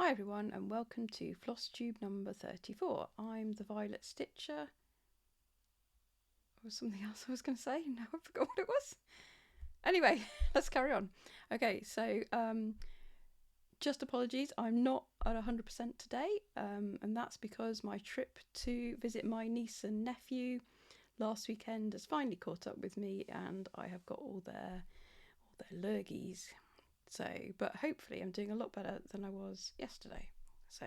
Hi everyone and welcome to Floss Tube number 34. I'm the Violet Stitcher. Or something else I was going to say, now I forgot what it was. Anyway, let's carry on. Okay, so just apologies, I'm not at 100% today, and that's because my trip to visit my niece and nephew last weekend has finally caught up with me, and I have got all their lurgies. So, but hopefully I'm doing a lot better than I was yesterday. So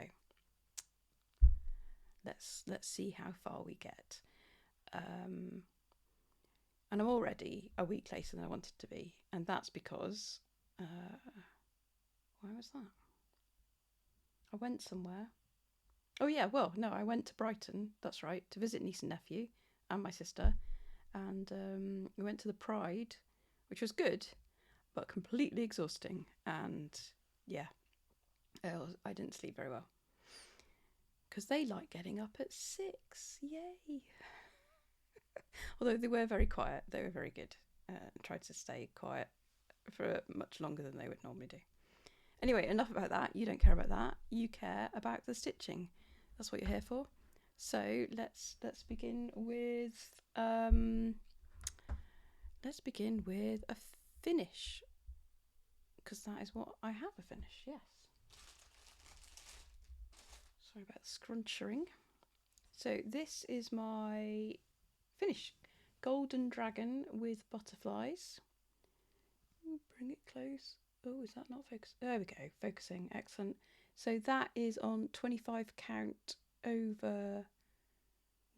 let's see how far we get. And I'm already a week later than I wanted to be, and that's because where was that? I went somewhere. Oh yeah, well no, I went to Brighton. That's right, to visit niece and nephew and my sister, and we went to the Pride, which was good, but completely exhausting. And yeah, I didn't sleep very well because they like getting up at 6. Yay! Although they were very quiet, they were very good. Tried to stay quiet for much longer than they would normally do. Anyway, enough about that. You don't care about that. You care about the stitching. That's what you're here for. So let's begin with a finish, because that is what I have, a finish. Yes. Sorry about scrunching. So this is my finish. Golden dragon with butterflies. Bring it close. Oh, is that not focused? There we go. Focusing. Excellent. So that is on 25 count over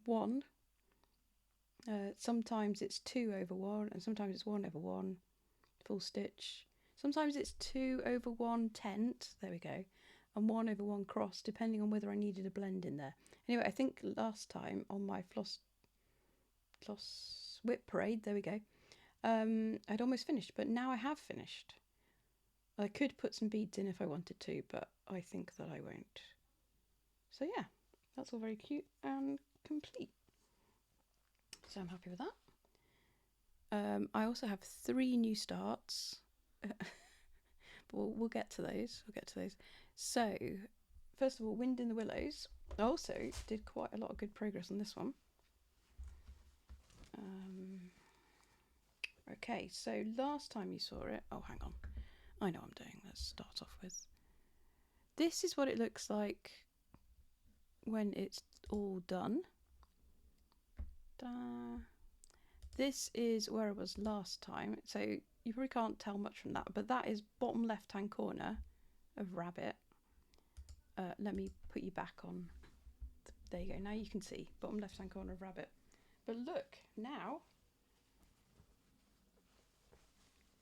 1. Sometimes it's 2 over 1, and sometimes it's 1 over 1 full stitch. Sometimes it's 2 over 1 tent. There we go. And 1 over 1 cross, depending on whether I needed a blend in there. Anyway, I think last time on my floss whip parade, there we go, I'd almost finished, but now I have finished. I could put some beads in if I wanted to, but I think that I won't. So yeah, that's all very cute and complete. So I'm happy with that. I also have 3 new starts. But we'll get to those. So, first of all, Wind in the Willows. I also did quite a lot of good progress on this one. Okay, so last time you saw it... Oh, hang on. I know what I'm doing. Let's start off with... This is what it looks like when it's all done. Ta-da. This is where I was last time. So you probably can't tell much from that, but that is bottom left-hand corner of rabbit. Let me put you back on. There you go. Now you can see bottom left-hand corner of rabbit. But look, now,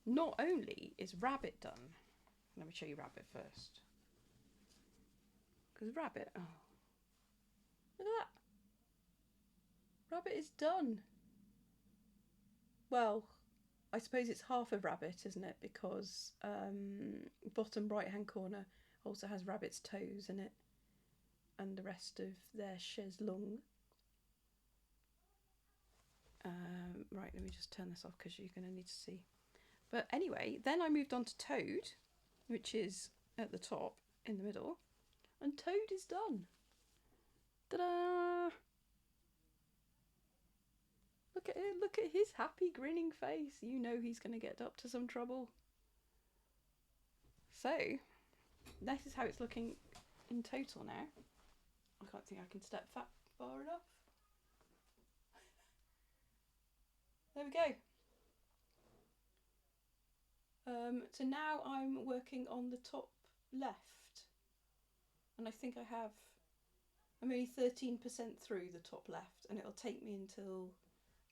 not only is rabbit done, let me show you rabbit first. Because rabbit, oh, look at that. Rabbit is done. Well, I suppose it's half of rabbit, isn't it? Because bottom right-hand corner also has rabbit's toes in it, and the rest of their chaise longue. Right, let me just turn this off because you're going to need to see. But anyway, then I moved on to Toad, which is at the top in the middle, and Toad is done. Ta-da! Look at it, look at his happy grinning face. You know he's going to get up to some trouble. So, this is how it's looking in total now. I can't think I can step far enough. There we go. So now I'm working on the top left, and I think I'm only 13% through the top left, and it'll take me until,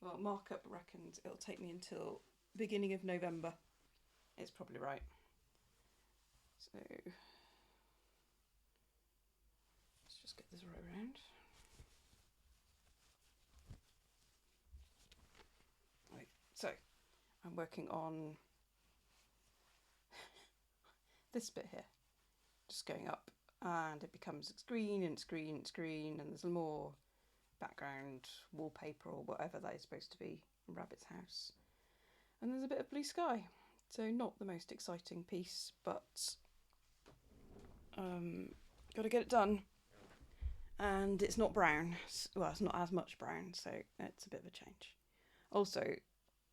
well, markup reckons it'll take me until beginning of November. It's probably right. So let's just get this right around. Right, so I'm working on this bit here, just going up, and it becomes green and it's green, and there's more background wallpaper or whatever that is supposed to be in Rabbit's house, and there's a bit of blue sky. So not the most exciting piece, but got to get it done. And it's not brown. Well, it's not as much brown, so it's a bit of a change. Also,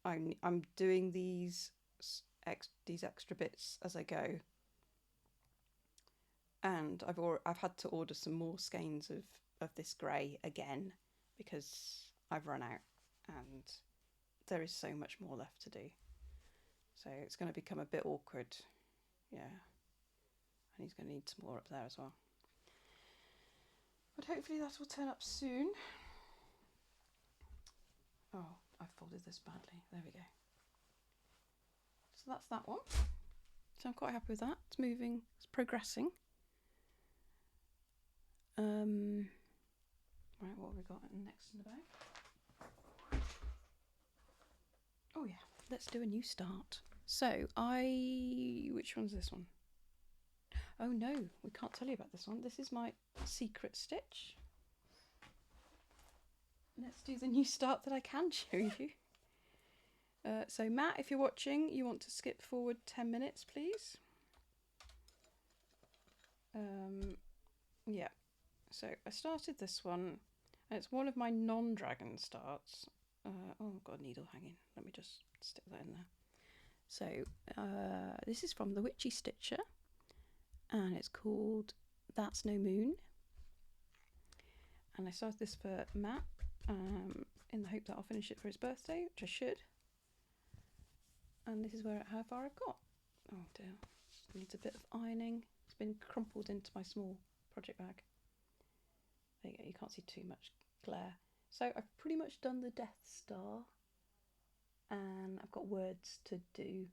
I'm doing these extra bits as I go, and I've had to order some more skeins of this grey again because I've run out, and there is so much more left to do. So it's going to become a bit awkward, yeah. And he's going to need some more up there as well. But hopefully that will turn up soon. Oh, I've folded this badly. There we go. So that's that one. So I'm quite happy with that. It's moving, it's progressing. Right, what have we got next in the bag? Oh yeah, let's do a new start. So which one's this one? Oh no, we can't tell you about this one. This is my secret stitch. Let's do the new start that I can show you. So Matt, if you're watching, you want to skip forward 10 minutes, please. Yeah, so I started this one, and it's one of my non-dragon starts. Oh, I've got a needle hanging. Let me just stick that in there. So this is from the Witchy Stitcher, and it's called That's No Moon. And I started this for Matt in the hope that I'll finish it for his birthday, which I should. And this is how far I've got. Oh dear, it needs a bit of ironing. It's been crumpled into my small project bag. There you go, you can't see too much glare. So I've pretty much done the Death Star, and I've got words to do.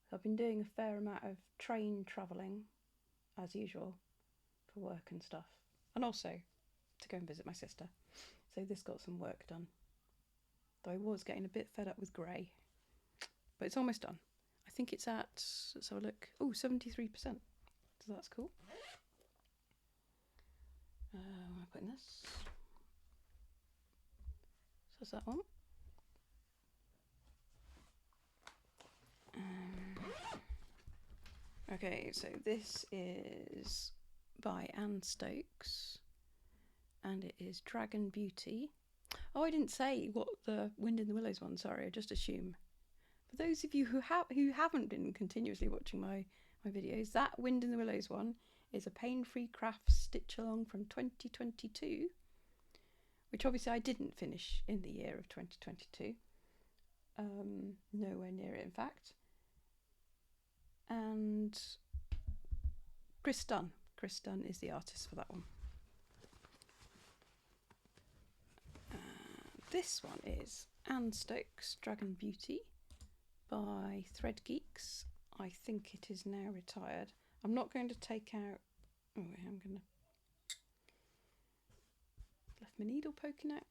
So I've been doing a fair amount of train travelling, as usual, for work and stuff, and also to go and visit my sister. So this got some work done. Though I was getting a bit fed up with grey, but it's almost done. I think it's at, let's have a look, oh, 73%. So that's cool. Where am I putting this? So that's that one. Okay, so this is by Anne Stokes, and it is Dragon Beauty. Oh, I didn't say what the Wind in the Willows one, sorry, I just assume. For those of you who haven't been continuously watching my videos, that Wind in the Willows one is a Paine Free Crafts stitch along from 2022, which obviously I didn't finish in the year of 2022. Nowhere near it, in fact. And Chris Dunn is the artist for that one. This one is Anne Stokes, Dragon Beauty by Thread Geeks. I think it is now retired. I'm not going to take out... Oh, I'm going to... Left my needle poking out.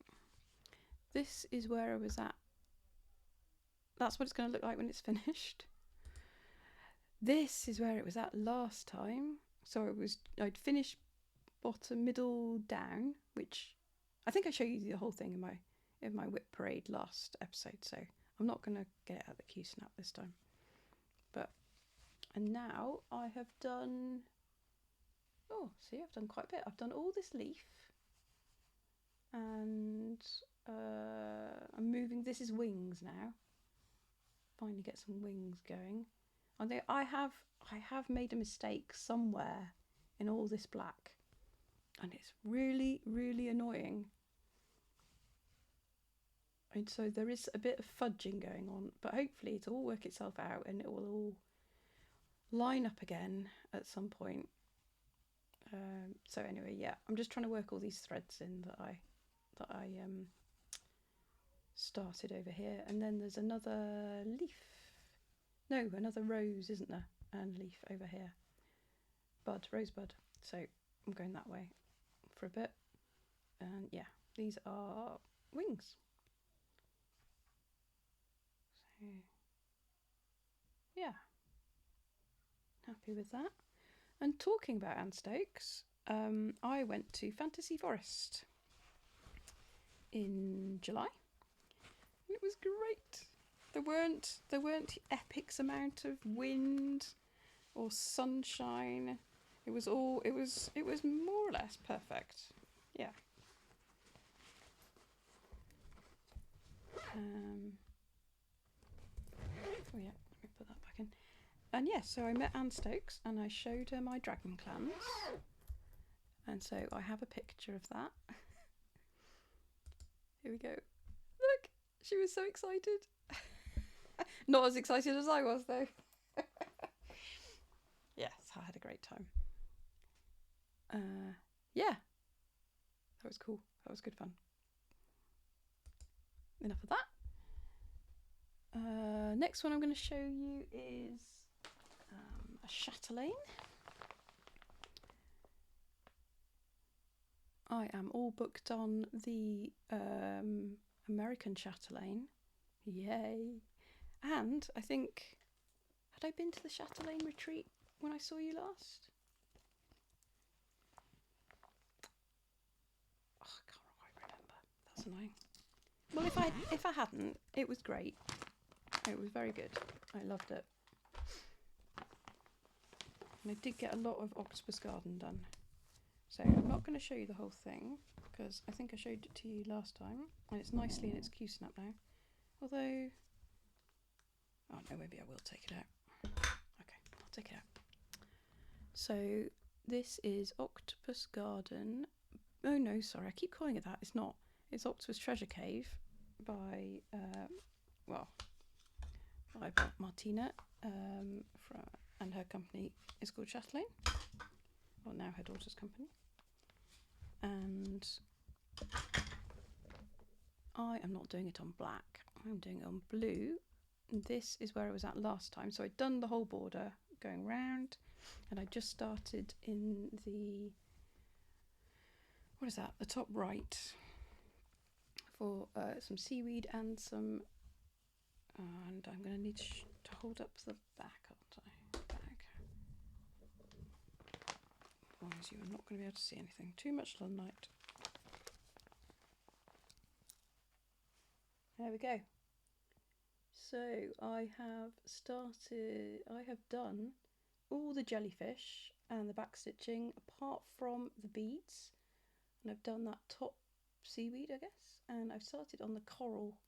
This is where I was at. That's what it's going to look like when it's finished. This is where it was at last time. So I'd finished bottom, middle, down, which I think I showed you the whole thing in my whip parade last episode, so I'm not going to get it out the Q-snap this time. And now I have done, oh, see, I've done quite a bit. I've done all this leaf, and I'm moving, this is wings now. Finally get some wings going. And I have made a mistake somewhere in all this black, and it's really, really annoying. And so there is a bit of fudging going on, but hopefully it'll all work itself out and it will all line up again at some point. So anyway, yeah, I'm just trying to work all these threads in that I started over here, and then there's another leaf. No, another rose, isn't there? And leaf over here. Rosebud. So I'm going that way for a bit. And yeah, these are wings. So yeah, happy with that. And talking about Anne Stokes, I went to Fantasy Forest in July. It was great. There weren't epics amount of wind or sunshine. It was more or less perfect. Yeah. Oh yeah, let me put that back in. And yes, so I met Anne Stokes and I showed her my dragon clans. And so I have a picture of that. Here we go. Look, she was so excited. Not as excited as I was though. Yes, I had a great time. Yeah, that was cool. That was good fun. Enough of that. Next one I'm going to show you is a Chatelaine. I am all booked on the American Chatelaine. Yay! And I think, had I been to the Chatelaine retreat when I saw you last? Oh, I can't quite remember. That's annoying. Well, if I hadn't, it was great. It was very good. I loved it. And I did get a lot of Octopus Garden done. So I'm not going to show you the whole thing because I think I showed it to you last time and it's nicely in its Q-snap now. Although, oh no, maybe I will take it out. Okay, I'll take it out. So this is Octopus Garden. Oh no, sorry, I keep calling it that. It's not. It's Octopus Treasure Cave by, by Martina and her company is called Chatelaine. Well, now her daughter's company. And I am not doing it on black. I'm doing it on blue. And this is where I was at last time. So I'd done the whole border going round and I just started in the, what is that? The top right for some seaweed and some, and I'm going to need to hold up the back, aren't I? Back. Otherwise you are not going to be able to see anything. Too much sunlight. There we go. So I have done all the jellyfish and the backstitching apart from the beads, and I've done that top seaweed, I guess, and I've started on the coral.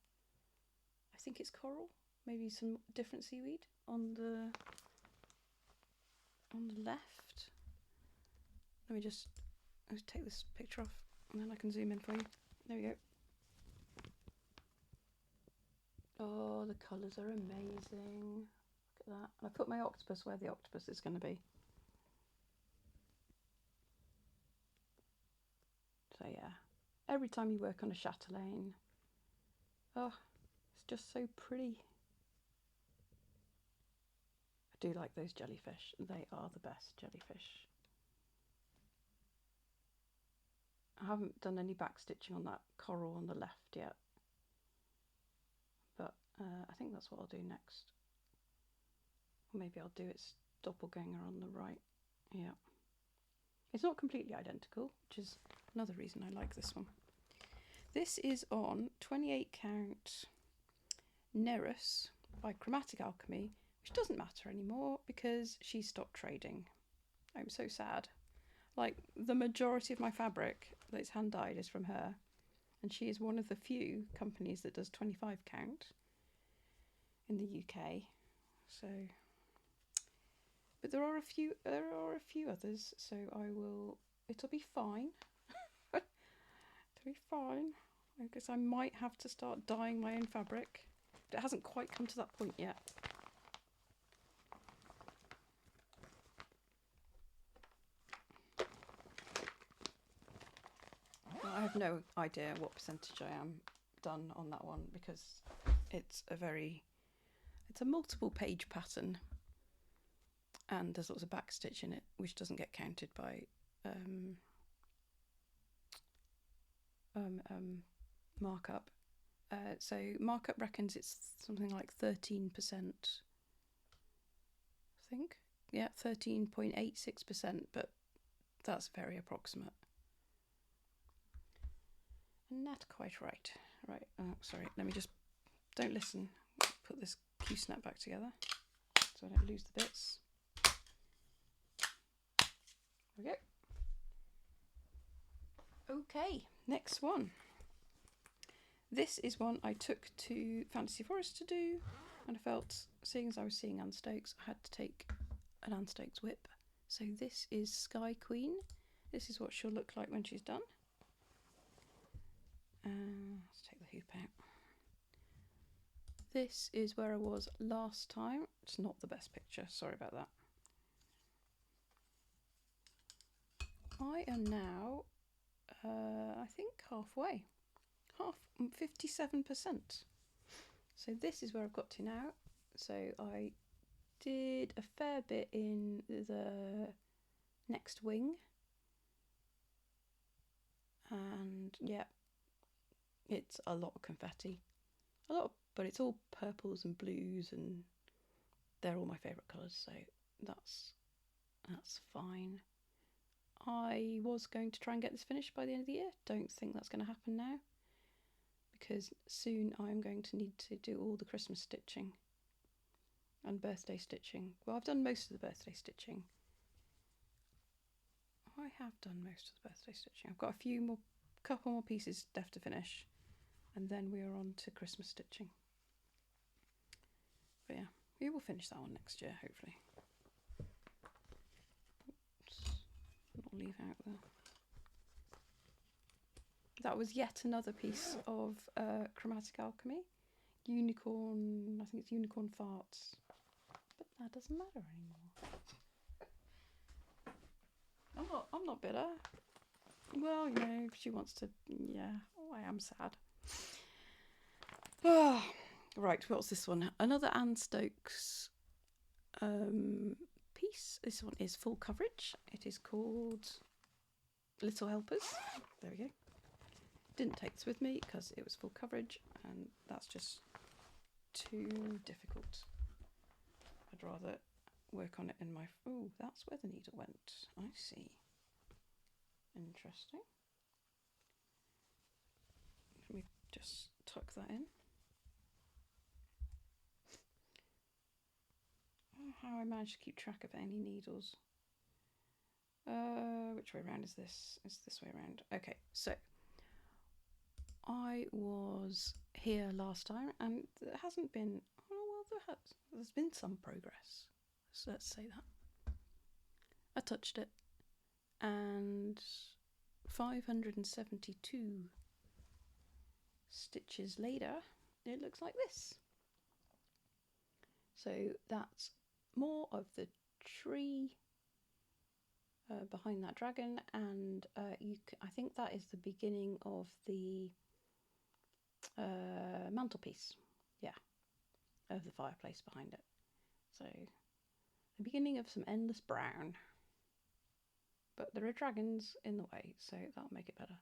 I think it's coral, maybe some different seaweed on the left. Let's take this picture off and then I can zoom in for you. There we go. Oh, the colours are amazing. Look at that. And I put my octopus where the octopus is going to be. So yeah, every time you work on a chatelaine, oh, it's just so pretty. I do like those jellyfish. They are the best jellyfish. I haven't done any backstitching on that coral on the left yet. But I think that's what I'll do next. Or maybe I'll do its doppelganger on the right. Yeah. It's not completely identical, which is another reason I like this one. This is on 28 count Nerus by Chromatic Alchemy, which doesn't matter anymore because she stopped trading. I'm so sad. Like, the majority of my fabric that's hand dyed is from her, and she is one of the few companies that does 25 count in the UK. So, but there are a few others, so it'll be fine. It'll be fine. I guess I might have to start dyeing my own fabric. It hasn't quite come to that point yet. I have no idea what percentage I am done on that one because it's a multiple page pattern and there's lots of backstitch in it which doesn't get counted by markup. So markup reckons it's something like 13%, I think. Yeah, 13.86%, but that's very approximate. Not quite right. Right, sorry, let me just, don't listen. Put this Q-snap back together so I don't lose the bits. There we go. Okay, next one. This is one I took to Fantasy Forest to do, and I felt, seeing as I was seeing Anne Stokes, I had to take an Anne Stokes whip. So this is Sky Queen. This is what she'll look like when she's done. Let's take the hoop out. This is where I was last time. It's not the best picture, sorry about that. I am now, I think, halfway. 57%. So this is where I've got to now. So I did a fair bit in the next wing. And yeah, it's a lot of confetti. But it's all purples and blues, and they're all my favourite colours, so that's fine. I was going to try and get this finished by the end of the year. Don't think that's going to happen now, because soon I'm going to need to do all the Christmas stitching and birthday stitching. Well, I've done most of the birthday stitching. I have done most of the birthday stitching. I've got a couple more pieces left to finish, and then we are on to Christmas stitching. But yeah, we will finish that one next year, hopefully. Oops, not leave out there. That was yet another piece of Chromatic Alchemy. Unicorn, I think it's Unicorn Farts. But that doesn't matter anymore. I'm not bitter. Well, you know, she wants to, yeah, I am sad. Right, what's this one? Another Anne Stokes piece. This one is full coverage. It is called Little Helpers. There we go. Didn't take this with me because it was full coverage, and that's just too difficult. I'd rather work on it in my... Oh, that's where the needle went. I see. Interesting. Let me just tuck that in. How I managed to keep track of any needles. Which way around is this? It's this way around. Okay, so I was here last time, and there hasn't been... Oh, well, there's been some progress. So let's say that. I touched it, and 572 stitches later, it looks like this. So that's more of the tree behind that dragon, and I think that is the beginning of the mantelpiece, yeah, of the fireplace behind it. So the beginning of some endless brown, but there are dragons in the way, so that'll make it better.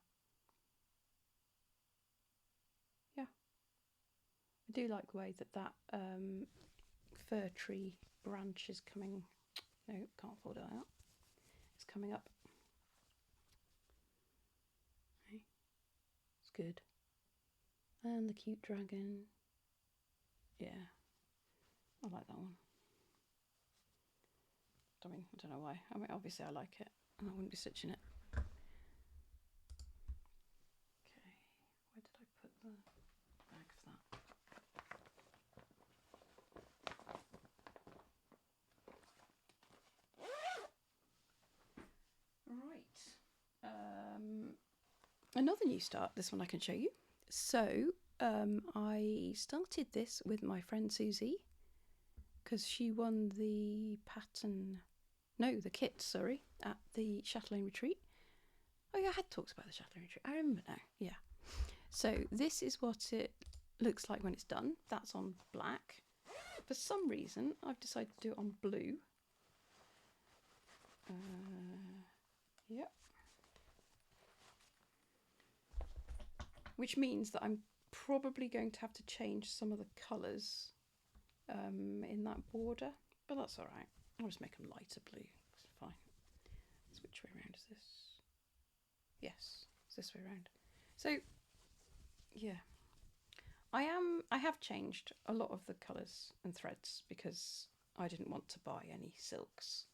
Yeah, I do like the way that fir tree branch is coming. No, can't fold it out. It's coming up. Okay. It's good. And the cute dragon. Yeah, I like that one. I mean, I don't know why. I mean, obviously I like it, and I wouldn't be stitching it. Okay, where did I put the bag for that? Right. Another new start. This one I can show you. So I started this with my friend Susie, because she won the the kit, sorry, at the Chatelaine retreat. Oh yeah, I had talks about the Chatelaine retreat. I remember now. Yeah. So this is what it looks like when it's done. That's on black. For some reason, I've decided to do it on blue. Yep. Which means that I'm probably going to have to change some of the colours in that border, but that's all right. I'll just make them lighter blue. It's fine. So which way around is this? Yes, it's this way around. So yeah, I have changed a lot of the colours and threads because I didn't want to buy any silks.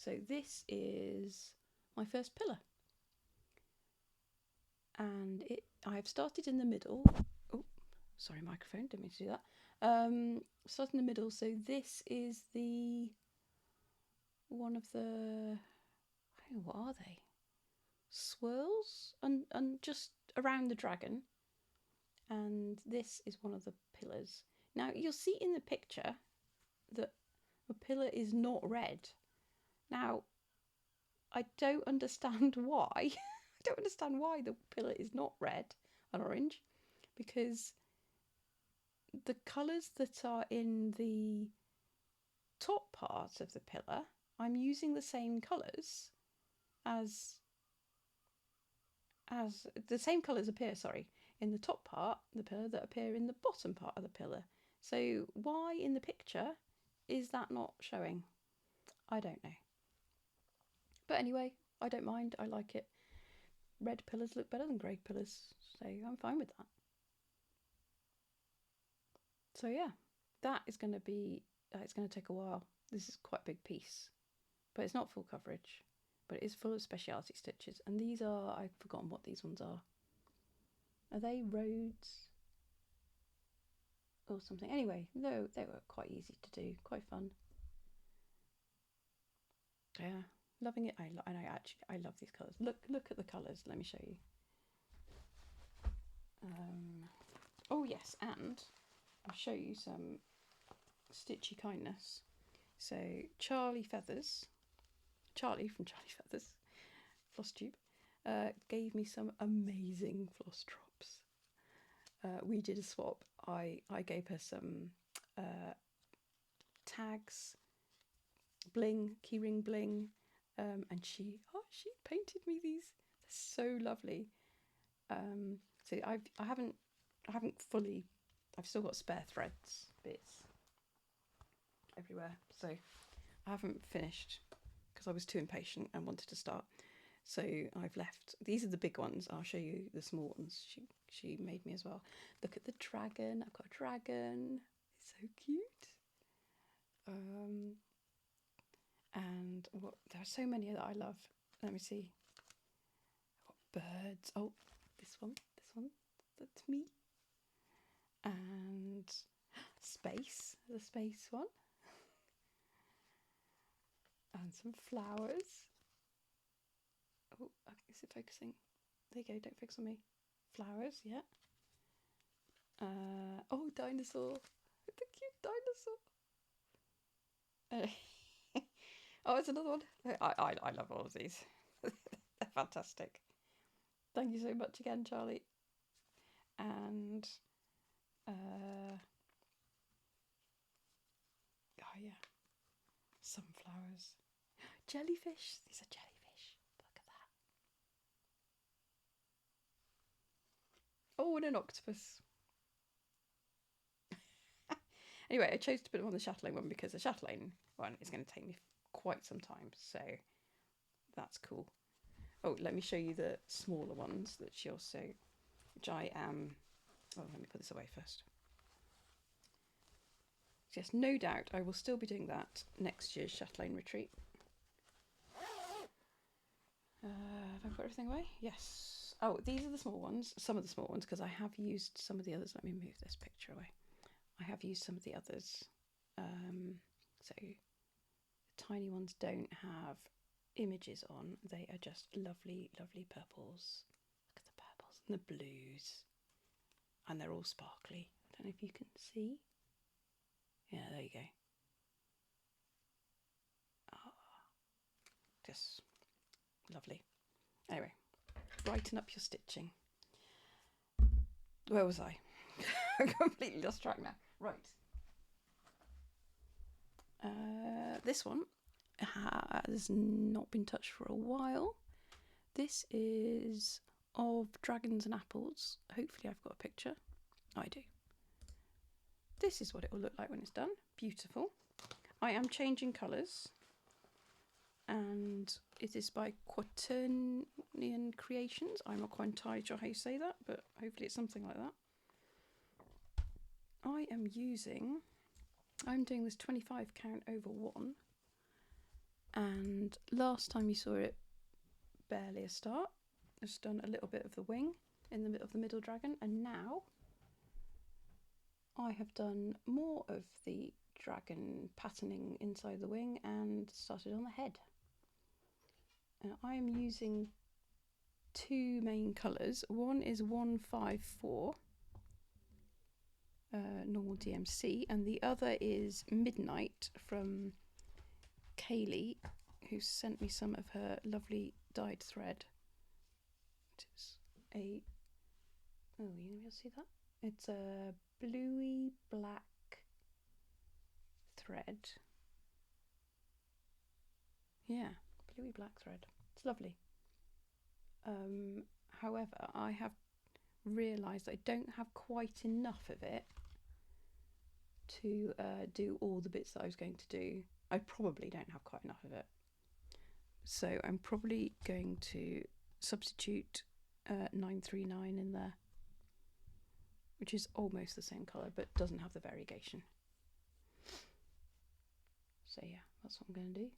So this is my first pillar. And I've started in the middle. Oh, sorry, microphone, didn't mean to do that. Start in the middle. So this is one of the, what are they? Swirls and just around the dragon. And this is one of the pillars. Now you'll see in the picture that the pillar is not red. Now I don't understand why. I don't understand why the pillar is not red and orange, because the colours that are in the top part of the pillar, I'm using the same colours as the same colours appear, in the top part of the pillar that appear in the bottom part of the pillar. So why in the picture is that not showing? I don't know. But anyway, I don't mind. I like it. Red pillars look better than grey pillars, so I'm fine with that. So yeah, that is going to be, it's going to take a while. This is quite a big piece, but it's not full coverage, but it is full of speciality stitches. And these are, I've forgotten what these ones are. Are they Rhodes or something? Anyway, no, they were quite easy to do, quite fun. Yeah, loving it. I love these colours. Look at the colours. Let me show you. Oh yes, and I'll show you some stitchy kindness. So Charlie from Charlie Feathers, Floss Tube, gave me some amazing floss drops. We did a swap. I gave her some tags, bling, keyring bling, and she painted me these. They're so lovely. So I haven't fully. I've still got spare threads bits everywhere, so I haven't finished because I was too impatient and wanted to start. So I've left. These are the big ones. I'll show you the small ones. She made me as well. Look at the dragon. I've got a dragon. It's so cute. And there are so many that I love. Let me see. I've got birds. Oh, this one. That's me. And space. The space one. And some flowers. Oh, is it focusing? There you go, don't focus on me. Flowers, yeah. Oh, dinosaur. The cute dinosaur. Oh, it's another one. I love all of these. They're fantastic. Thank you so much again, Charlie. And oh yeah, sunflowers. Jellyfish. These are jellyfish. Look at that. Oh, and an octopus. Anyway, I chose to put them on the Chatelaine one because the Chatelaine one is going to take me quite some time, so that's cool. Oh, let me show you the smaller ones that she also, which I am. Oh, let me put this away first. Yes, no doubt I will still be doing that next year's Chatelaine retreat. Have I put everything away? Yes. Oh, these are the small ones, some of the small ones, because I have used some of the others. Let me move this picture away. I have used some of the others. So the tiny ones don't have images on. They are just lovely, lovely purples. Look at the purples and the blues. And they're all sparkly. I don't know if you can see. Yeah, there you go. Oh, just lovely. Anyway, brighten up your stitching. Where was I? I'm completely lost track now. Right. This one has not been touched for a while. This is of dragons and apples. Hopefully I've got a picture. I do. This is what it will look like when it's done. Beautiful. I am changing colours. And it is by Quaternion Creations. I'm not quite entirely sure how you say that, but hopefully it's something like that. I'm doing this 25 count over 1, And last time you saw it, barely a start. Just done a little bit of the wing in the middle of the middle dragon, and now I have done more of the dragon patterning inside the wing and started on the head. And I am using two main colours. One is 154 normal DMC, and the other is Midnight from Kaylee, who sent me some of her lovely dyed thread. It is a, oh, you gonna be able to see that? It's a bluey black thread. Yeah, bluey black thread. It's lovely. However, I have realised I don't have quite enough of it to do all the bits that I was going to do. I probably don't have quite enough of it. So I'm probably going to substitute 939 in there, which is almost the same colour but doesn't have the variegation. So yeah, that's what I'm going to do.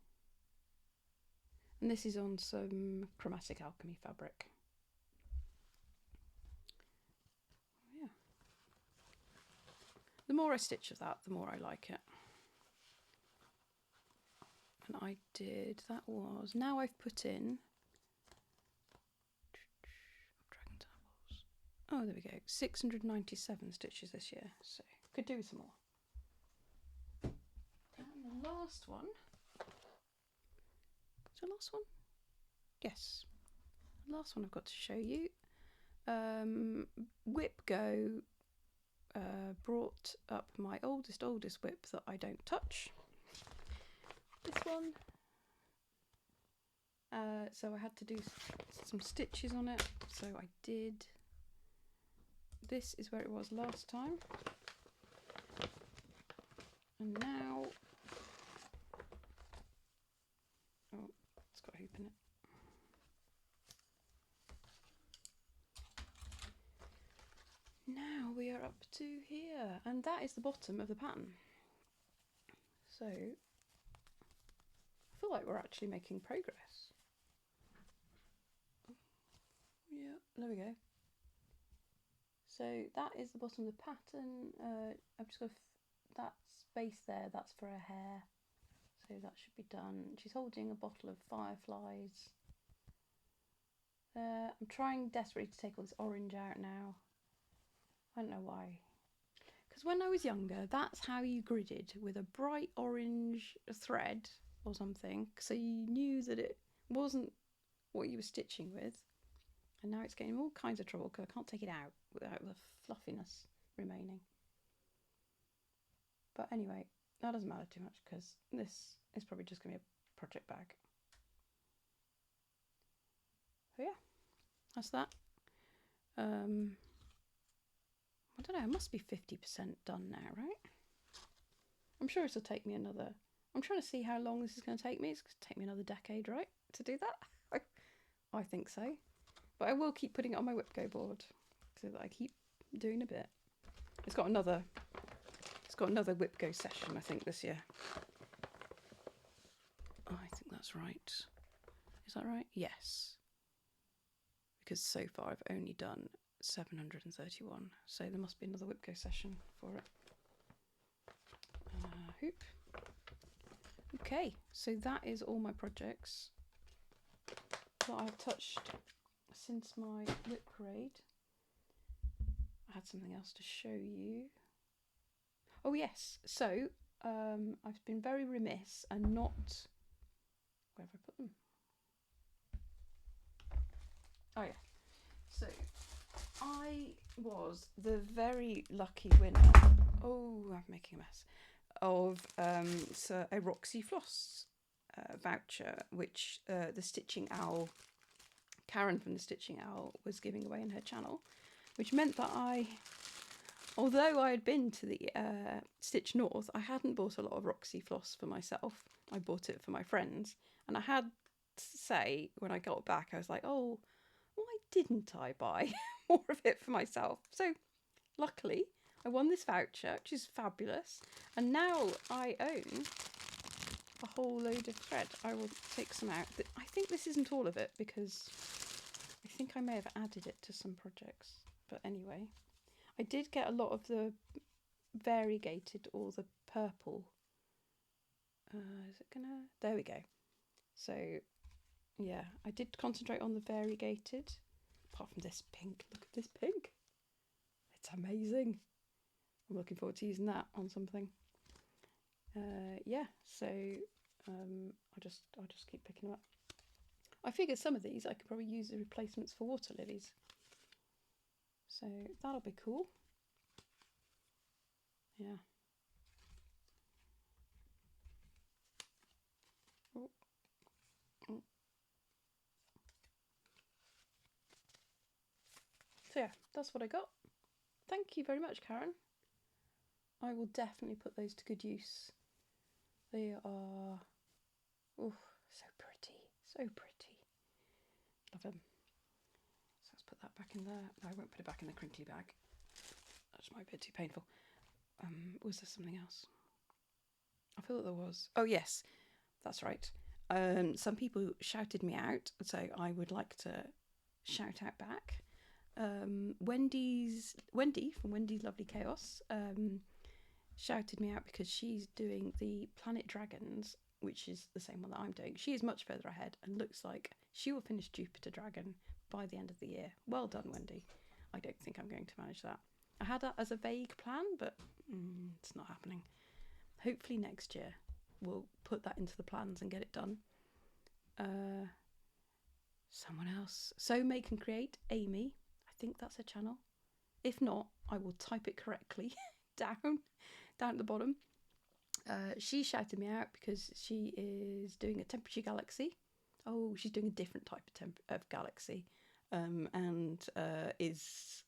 And this is on some Chromatic Alchemy fabric. Yeah. The more I stitch of that, the more I like it. And I did, that was, now I've put in, dragon tables. Oh, there we go, 697 stitches this year, so could do with some more. And the last one, is the last one? Yes, the last one I've got to show you. Whip Go brought up my oldest whip that I don't touch. This one. So I had to do some stitches on it, so I did. This is where it was last time, and now, oh, it's got a hoop in it. Now we are up to here, and that is the bottom of the pattern. So I feel like we're actually making progress. Yeah, there we go. So that is the bottom of the pattern. I've just got that space there, that's for her hair. So that should be done. She's holding a bottle of fireflies. I'm trying desperately to take all this orange out now. I don't know why. Because when I was younger, that's how you gridded, with a bright orange thread or something. So you knew that it wasn't what you were stitching with. And now it's getting all kinds of trouble because I can't take it out without the fluffiness remaining. But anyway, that doesn't matter too much because this is probably just going to be a project bag. So yeah, that's that. I don't know, it must be 50% done now, right? I'm sure it'll take me another... I'm trying to see how long this is going to take me. It's going to take me another decade, right, to do that? I think so. But I will keep putting it on my Whip Go board so that I keep doing a bit. It's got another Whip Go session, I think, this year. Oh, I think that's right. Is that right? Yes. Because so far I've only done 731, so there must be another Whip Go session for it. Hoop. Okay, so that is all my projects that I've touched since my Whip Parade. I had something else to show you. Oh yes, so I've been very remiss and not... Where have I put them? Oh yeah, so I was the very lucky winner. Oh, I'm making a mess. Of a Roxy Floss voucher, which the Stitching Owl, Karen from the Stitching Owl, was giving away in her channel, which meant that although I had been to the Stitch North, I hadn't bought a lot of Roxy Floss for myself. I bought it for my friends, and I had to say when I got back, I was like, oh, why didn't I buy more of it for myself? So luckily I won this voucher, which is fabulous, and now I own a whole load of thread. I will take some out. I think this isn't all of it because I think I may have added it to some projects. But anyway, I did get a lot of the variegated or the purple. Is it gonna? There we go. So yeah, I did concentrate on the variegated. Apart from this pink, look at this pink. It's amazing. I'm looking forward to using that on something. Yeah, so I'll just keep picking them up. I figure some of these I could probably use as replacements for water lilies. So that'll be cool. Yeah. Oh. Oh. So yeah, that's what I got. Thank you very much, Karen. I will definitely put those to good use. They are, oh, so pretty, so pretty. Love them. So let's put that back in there. No, I won't put it back in the crinkly bag. That's might be a bit too painful. Was there something else? I feel that there was. Oh yes, that's right. Some people shouted me out, so I would like to shout out back. Wendy from Wendy's Lovely Chaos shouted me out because she's doing the Planet Dragons, which is the same one that I'm doing. She is much further ahead and looks like she will finish Jupiter Dragon by the end of the year. Well done, Wendy. I don't think I'm going to manage that. I had that as a vague plan, but it's not happening. Hopefully next year we'll put that into the plans and get it done. Someone else. So Make and Create, Amy. I think that's her channel. If not, I will type it correctly down at the bottom. She shouted me out because she is doing a temperature galaxy. Oh, she's doing a different type of galaxy, and is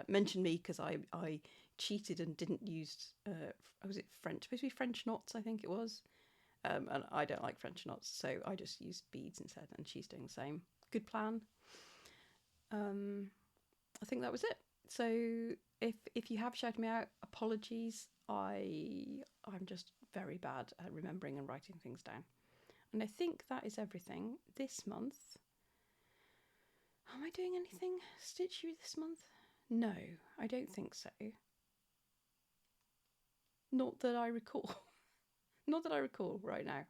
mentioned me because I cheated and didn't use was it French? Supposed to be French knots, I think it was. And I don't like French knots, so I just used beads instead, and she's doing the same. Good plan. I think that was it. So if you have shouted me out, apologies. I'm just very bad at remembering and writing things down. And I think that is everything this month. Am I doing anything stitchery this month? No, I don't think so. Not that I recall. Not that I recall right now.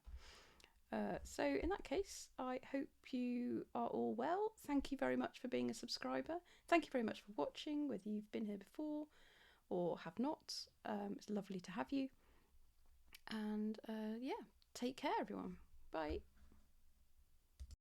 So in that case, I hope you are all well. Thank you very much for being a subscriber. Thank you very much for watching, whether you've been here before or have not. It's lovely to have you. And yeah, take care, everyone. Bye.